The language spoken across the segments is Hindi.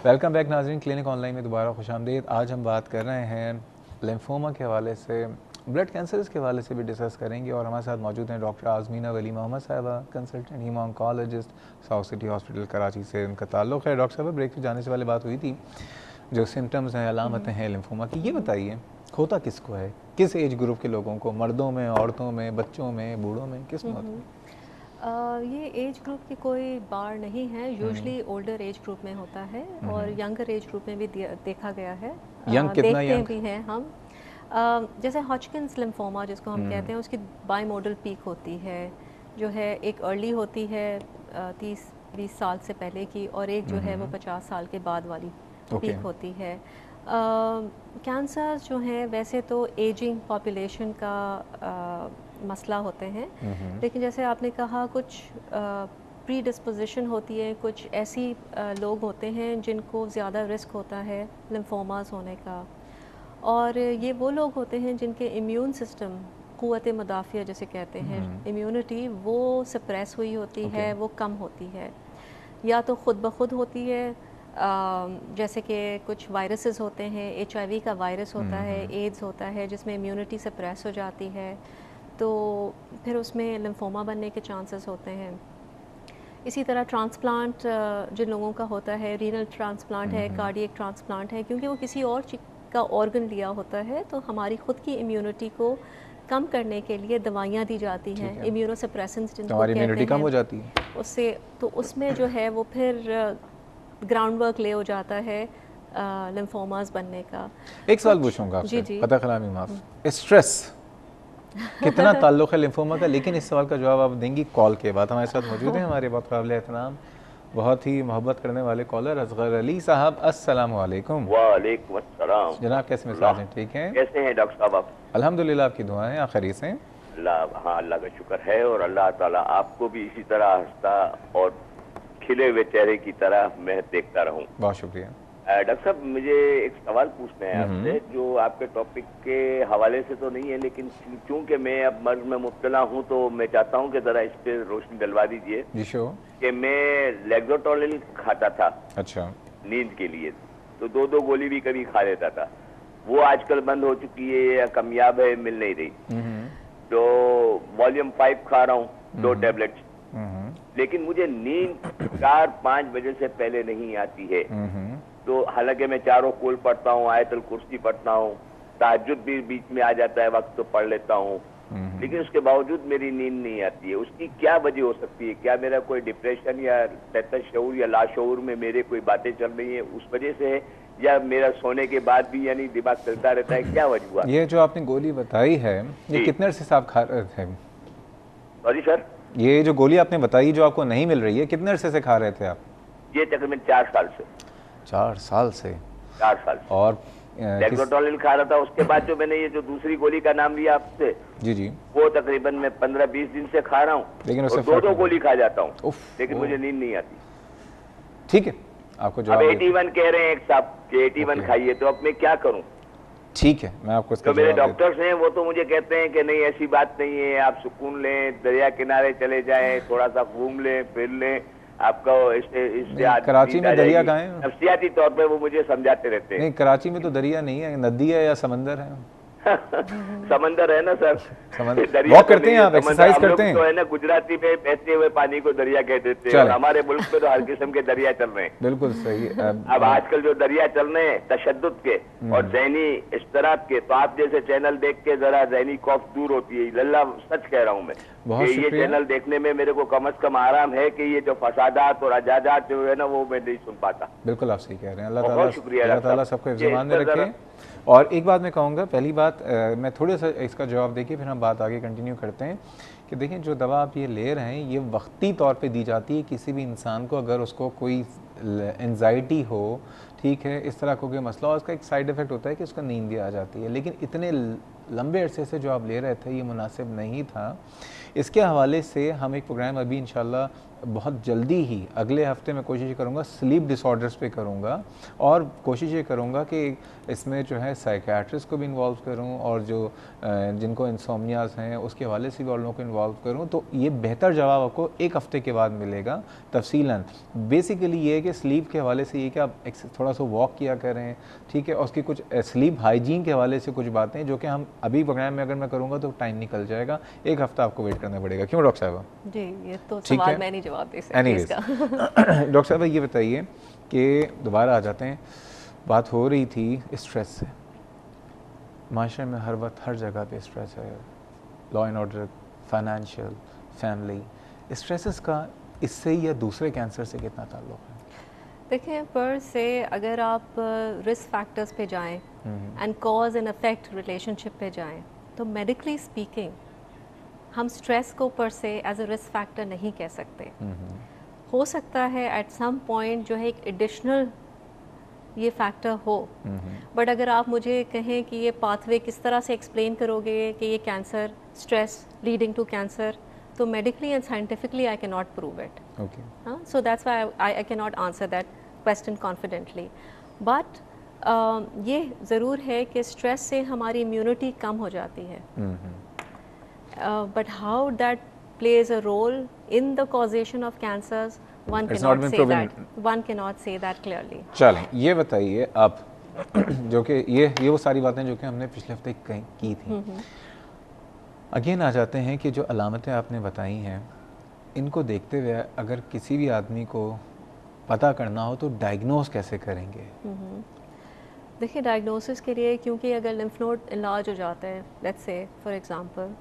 वेलकम बैक नाज़रीन, क्लिनिक ऑनलाइन में दोबारा खुशामदीद। आज हम बात कर रहे हैं लिम्फोमा के हवाले से, ब्लड कैंसर्स के हवाले से भी डिस्कस करेंगे। और हमारे साथ मौजूद हैं डॉक्टर आज़मीना वली मोहम्मद साहिबा, consultant Hima oncologist, south city hospital Karachi से उनका ताल्लुक़ है। डॉक्टर साहब, ब्रेक पे जाने से पहले बात हुई थी, जो सिम्टम्स हैं, अलामतें हैं लिम्फोमा की, ये बताइए होता किसको है, किस एज ग्रुप के लोगों को, मर्दों में, औरतों में, बच्चों में, बूढ़ों में, किस में होता है? ये एज ग्रुप की कोई बार नहीं है, यूजली ओल्डर एज ग्रुप में होता है और यंगर एज ग्रुप में भी देखा गया है। यंग कितना देखते यंग? भी हैं हम। जैसे हॉजकिंस लिम्फोमा जिसको हम कहते हैं, उसकी बाईमोडल पीक होती है, जो है एक अर्ली होती है 30-20 साल से पहले की, और एक जो है वो 50 साल के बाद वाली पीक होती है। कैंसर जो हैं वैसे तो एजिंग पॉपुलेशन का मसला होते हैं, लेकिन जैसे आपने कहा कुछ प्री डिस्पोजिशन होती है, कुछ ऐसी लोग होते हैं जिनको ज़्यादा रिस्क होता है लिम्फोमास होने का, और ये वो लोग होते हैं जिनके इम्यून सिस्टम, क़ुव्वत मुदाफ़िया जिसे कहते हैं, इम्यूनिटी वो सप्रेस हुई होती है, वो कम होती है, या तो ख़ुद ब खुद होती है। जैसे कि कुछ वायरसेस होते हैं, HIV का वायरस होता है, एड्स होता है, जिसमें इम्यूनिटी सप्रेस हो जाती है, तो फिर उसमें लिम्फोमा बनने के चांसेस होते हैं। इसी तरह ट्रांसप्लांट जिन लोगों का होता है, रीनल ट्रांसप्लांट है, कार्डियक ट्रांसप्लांट है, क्योंकि वो किसी और का ऑर्गन लिया होता है, तो हमारी ख़ुद की इम्यूनिटी को कम करने के लिए दवाइयाँ दी जाती हैं, इम्यूनोसप्रेसेंट्स जिनको कहते कम हैं, हो जाती है उससे। तो उसमें जो है वो फिर ग्राउंड वर्क ले हो जाता है लिम्फोमास बनने का। एक सवाल पूछूंगा आपसे, जी। पता कलामी माफ, स्ट्रेस कितना ताल्लुक़ है लिम्फोमा का? लेकिन इस सवाल का जवाब आप देंगी कॉल के बाद। हमारे साथ मौजूद हैं हमारे बहुत काबिल एहतराम, बहुत ही मोहब्बत करने वाले कॉलर असगर अली साहब। अस्सलाम वालेकुम। वालेकुम अस्सलाम। जनाब कैसे मिजाज हैं? ठीक हैं? कैसे हैं डॉक्टर साहब आप? अल्हम्दुलिल्लाह, आपकी दुआएं आखिरी से। अल्लाह का शुक्र है, और अल्लाह ताला आपको भी इसी तरह हंसता और खिले हुए चेहरे की तरह मैं देखता रहूं। बहुत शुक्रिया। डॉक्टर साहब, मुझे एक सवाल पूछना है आपसे, जो आपके टॉपिक के हवाले से तो नहीं है, लेकिन चूंकि मैं अब मर्ज में मुब्तला हूं, तो मैं चाहता हूं कि जरा इस पे रोशनी डलवा दीजिए। जी शो। कि मैं लेक्सोटोलिन खाता था अच्छा। नींद के लिए, तो 2-2 गोली भी कभी खा लेता था। वो आजकल बंद हो चुकी है या कामयाब है, मिल नहीं रही। तो वॉल्यूम 5 खा रहा हूँ, 2 टैबलेट्स, लेकिन मुझे नींद 4-5 बजे से पहले नहीं आती है। तो हालांकि मैं चारों कुल पढ़ता हूँ, आयतुल कुर्सी पढ़ता हूँ, तहज्जुद भी बीच में आ जाता है वक्त तो पढ़ लेता हूँ, लेकिन उसके बावजूद मेरी नींद नहीं आती है। उसकी क्या वजह हो सकती है? क्या मेरा कोई डिप्रेशन या शऊर या लाशऊर में मेरे कोई बातें चल रही है उस वजह से है, या मेरा सोने के बाद भी यानी दिमाग चलता रहता है? क्या वजह? ये जो आपने गोली बताई है, ये कितने अरसे से आप खा रहे थे? सॉरी सर, ये जो गोली आपने बताई जो आपको नहीं मिल रही है, कितने अरसे से खा रहे थे आप? ये तकरीबन 4 साल से। 4 साल से? 4 साल से। और लेक्सोटोलिन खा रहा था, उसके बाद जो मैंने ये जो दूसरी गोली का नाम लिया आपसे, जी, वो तकरीबन मैं 15-20 दिन से खा रहा हूँ, लेकिन और 2-2 गोली खा जाता हूँ, लेकिन मुझे नींद नहीं आती। ठीक है, आपको जवाब। अब 81 कह रहे हैं एक साहब कि 81 खाइए, तो अब मैं क्या करूँ? ठीक है, मैं आपको तो मेरे डॉक्टर्स हैं वो तो मुझे कहते हैं कि नहीं ऐसी बात नहीं है, आप सुकून लें, दरिया किनारे चले जाएं, थोड़ा सा घूम लें, फिर लें, आपको इससे कराची में दरिया कहाँ है? नफ्सियाती तौर पे वो मुझे समझाते रहते हैं। नहीं, कराची में तो दरिया नहीं है, नदी है या समंदर है? समंदर है ना सर। वॉक करते हैं आप, एक्सरसाइज करते हैं? तो है ना, गुजराती में बहते हुए पानी को दरिया कह देते हैं, और हमारे मुल्क में तो हर किस्म के दरिया चल रहे हैं। बिल्कुल सही। अब आजकल जो दरिया चल रहे हैं तशद्दुद के और ज़हनी इश्तराक के, तो आप जैसे चैनल देख के जरा ज़हनी खौफ दूर होती है। लल्ला सच कह रहा हूँ मैं, ये चैनल देखने में मेरे को कम से कम आराम है कि ये जो फसादात और अजाजात जो है ना, वो मैं नहीं सुन पाता। बिल्कुल आप सही कह रहे हैं। अल्लाह ताला सबको ज़बान में रखे। और एक बात मैं कहूँगा, पहली बात मैं थोड़ा सा इसका जवाब देके फिर हम बात आगे कंटिन्यू करते हैं कि देखें, जो दवा आप ये ले रहे हैं, ये वक्ती तौर पे दी जाती है किसी भी इंसान को अगर उसको कोई एंजाइटी हो, ठीक है, इस तरह का कोई मसला हो, उसका एक साइड इफ़ेक्ट होता है कि उसका नींद भी आ जाती है। लेकिन इतने लंबे अरसे से जो आप ले रहे थे ये मुनासिब नहीं था। इसके हवाले से हम एक प्रोग्राम अभी इंशाल्लाह बहुत जल्दी ही अगले हफ्ते में कोशिश करूँगा स्लीप डिसऑर्डर्स पे करूँगा, और कोशिश ये करूँगा कि इसमें जो है साइकियाट्रिस्ट को भी इन्वॉल्व करूँ और जो जिनको इंसोम्नियाज हैं उसके हवाले से भी और लोगों को इन्वॉल्व करूँ, तो ये बेहतर जवाब आपको एक हफ़्ते के बाद मिलेगा तफसीलन। बेसिकली ये है कि स्लीप के हवाले से ये कि आप थोड़ा सा वॉक किया करें, ठीक है, और उसकी कुछ स्लीप हाइजीन के हवाले से कुछ बातें जो कि हम अभी प्रोग्राम में अगर मैं करूँगा तो टाइम निकल जाएगा, एक हफ़्ता आपको वेट करना पड़ेगा। क्यों डॉक्टर साहब? जी, ये तो सवाल मैं नहीं जवाब दे सकती एनीवेज इसका। डॉक्टर साहब ये बताइए कि दोबारा आ जाते हैं, बात हो रही थी स्ट्रेस से। माशरे में हर वक्त हर जगह पे स्ट्रेस है, law and order, financial, family, stresses का इससे या दूसरे कैंसर से कितना ताल्लुक़ है? देखिए, पर से अगर आप रिस्क फैक्टर्स पे जाएं and cause and effect relationship पे जाएं, तो मेडिकली स्पीकिंग हम स्ट्रेस को पर से एज अ रिस्क फैक्टर नहीं कह सकते। हो सकता है एट सम पॉइंट जो है एक एडिशनल ये फैक्टर हो, बट अगर आप मुझे कहें कि ये पाथवे किस तरह से एक्सप्लेन करोगे कि ये cancer, stress leading to cancer, तो medically and scientifically I can not prove it. Okay, so that's why I can not answer that question confidently. But ये ज़रूर है कि स्ट्रेस से हमारी इम्यूनिटी कम हो जाती है, but how that plays a role in the causation of cancers, one It's not cannot been say proven. that. One cannot say that clearly. चलें ये बताइए आप जो कि ये वो सारी बातें जो कि हमने पिछले हफ्ते की थी, अगेन आ जाते हैं कि जो अलामतें आपने बताई हैं इनको देखते हुए अगर किसी भी आदमी को पता करना हो तो डायग्नोस कैसे करेंगे? देखिए, डायग्नोसिस के लिए, क्योंकि अगर लिम्फ नोड इलाज हो जाता है लेट्स से फॉर एग्जांपल,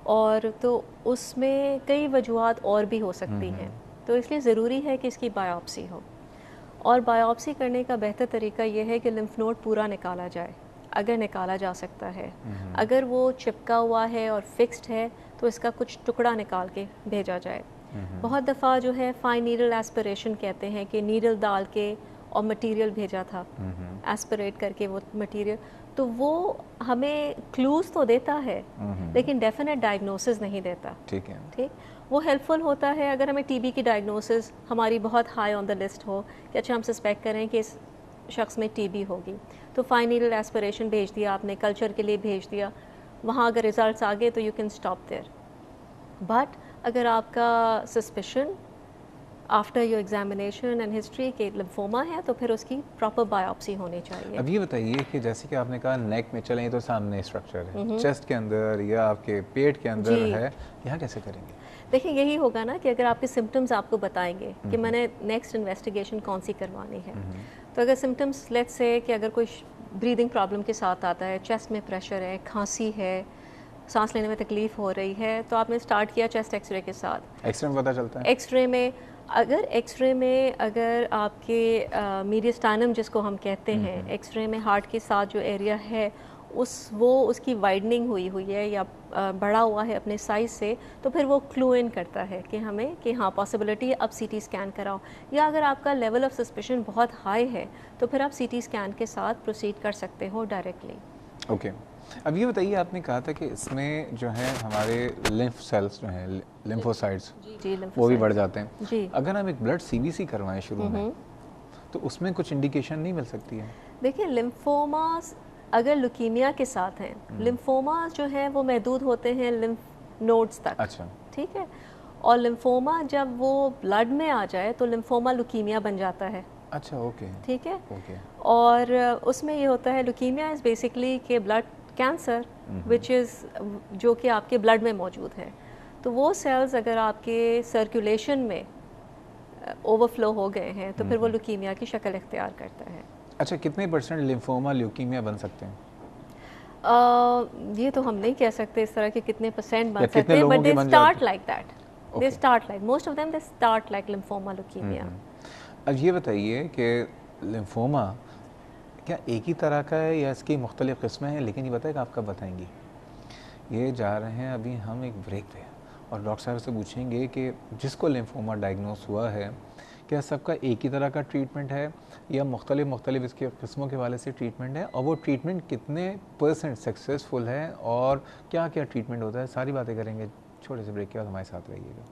और तो उसमें कई वजूहात और भी हो सकती हैं, तो इसलिए ज़रूरी है कि इसकी बायोप्सी हो। और बायोप्सी करने का बेहतर तरीका ये है कि लिम्फ नोड पूरा निकाला जाए, अगर निकाला जा सकता है। अगर वो चिपका हुआ है और फिक्स्ड है तो इसका कुछ टुकड़ा निकाल के भेजा जाए। बहुत दफ़ा जो है फाइन नीडल एस्पिरेशन कहते हैं कि नीडल डाल के और मटेरियल भेजा था, एस्पिरेट करके वो मटेरियल, तो वो हमें क्लूज़ तो देता है लेकिन डेफिनेट डायग्नोसिस नहीं देता। ठीक है, ठीक, वो हेल्पफुल होता है अगर हमें टीबी की डायग्नोसिस हमारी बहुत हाई ऑन द लिस्ट हो कि अच्छा हम सस्पेक्ट करें कि इस शख्स में टीबी होगी, तो फाइन नीडल एस्पिरेशन भेज दिया आपने, कल्चर के लिए भेज दिया, वहाँ अगर रिजल्ट्स आ गए तो you can stop there. But अगर आपका suspicion after your examination and history के लिम्फोमा है तो फिर उसकी प्रॉपर बायोप्सी होनी चाहिए। अब ये बताइए कि जैसे कि आपने कहा नेक में चलें तो सामने स्ट्रक्चर है, चेस्ट के अंदर या आपके पेट के अंदर है, यहाँ कैसे करेंगे? देखिए, यही होगा ना कि अगर आपके सिम्टम्स आपको बताएंगे कि मैंने नेक्स्ट इन्वेस्टिगेशन कौन सी करवानी है, तो अगर सिम्टम्स लेट्स से कि अगर कोई ब्रीदिंग प्रॉब्लम के साथ आता है, चेस्ट में प्रेशर है, खांसी है, सांस लेने में तकलीफ हो रही है, तो आपने स्टार्ट किया चेस्ट एक्सरे के साथ। एक्सरे में पता चलता है? एक्सरे में अगर आपके मीडियस्टाइनम जिसको हम कहते हैं, एक्सरे में हार्ट के साथ जो एरिया है उसकी वाइडनिंग हुई है या बड़ा हुआ है अपने साइज़ से, तो फिर वो क्लू इन करता है कि हमें कि हाँ पॉसिबिलिटी है अब सीटी स्कैन कराओ, या अगर आपका लेवल ऑफ सस्पिशन बहुत हाई है तो फिर आप सीटी स्कैन के साथ प्रोसीड कर सकते हो डायरेक्टली। ओके, अब ये बताइए, आपने कहा था कि इसमें जो है हमारे लिम्फ सेल्स जो हैं, लिम्फोसाइट्स, वो भी बढ़ जाते हैं जी। अगर हम एक ब्लड सीबीसी करवाएं शुरू में, तो उसमें कुछ इंडिकेशन नहीं मिल सकती है? देखिए, लिम्फोमास अगर लुकीमिया के साथ हैं, लिम्फोमा जो है वो महदूद होते हैं लिम्फ नोड्स तक। अच्छा, ठीक है, और लिम्फोमा जब वो ब्लड में आ जाए तो लिम्फोमा लुकीमिया बन जाता है। अच्छा, ओके, ठीक है, ओके। और उसमें ये होता है, लुकीमिया इज़ बेसिकली के ब्लड कैंसर विच इज़ जो कि आपके ब्लड में मौजूद है, तो वो सेल्स अगर आपके सर्कुलेशन में ओवरफ्लो हो गए हैं तो फिर वो लुकीमिया की शक्ल इख्तियार करता है। अच्छा, कितने परसेंट लिम्फोमा ल्यूकीमिया बन सकते हैं? ये तो हम नहीं कह सकते इस तरह के कितने परसेंट बन कितने सकते हैं, लोगों बट के दे बन स्टार्ट जाते like that, they start like most of them they start like lymphoma leukaemia. अब ये बताइए कि लिम्फोमा क्या एक ही तरह का है या इसकी मुख्तलिफ किस्में हैं? लेकिन ये बताएगा आप कब बताएंगी? ये जा रहे हैं अभी हम एक ब्रेक पे, और डॉक्टर साहब से पूछेंगे कि जिसको लिम्फोमा डायग्नोस हुआ है क्या सबका एक ही तरह का ट्रीटमेंट है या मुख्तलिफ इसके किस्मों के वाले से ट्रीटमेंट है, और वो ट्रीटमेंट कितने % सक्सेसफुल है और क्या क्या ट्रीटमेंट होता है, सारी बातें करेंगे छोटे से ब्रेक के बाद। हमारे साथ रहिएगा।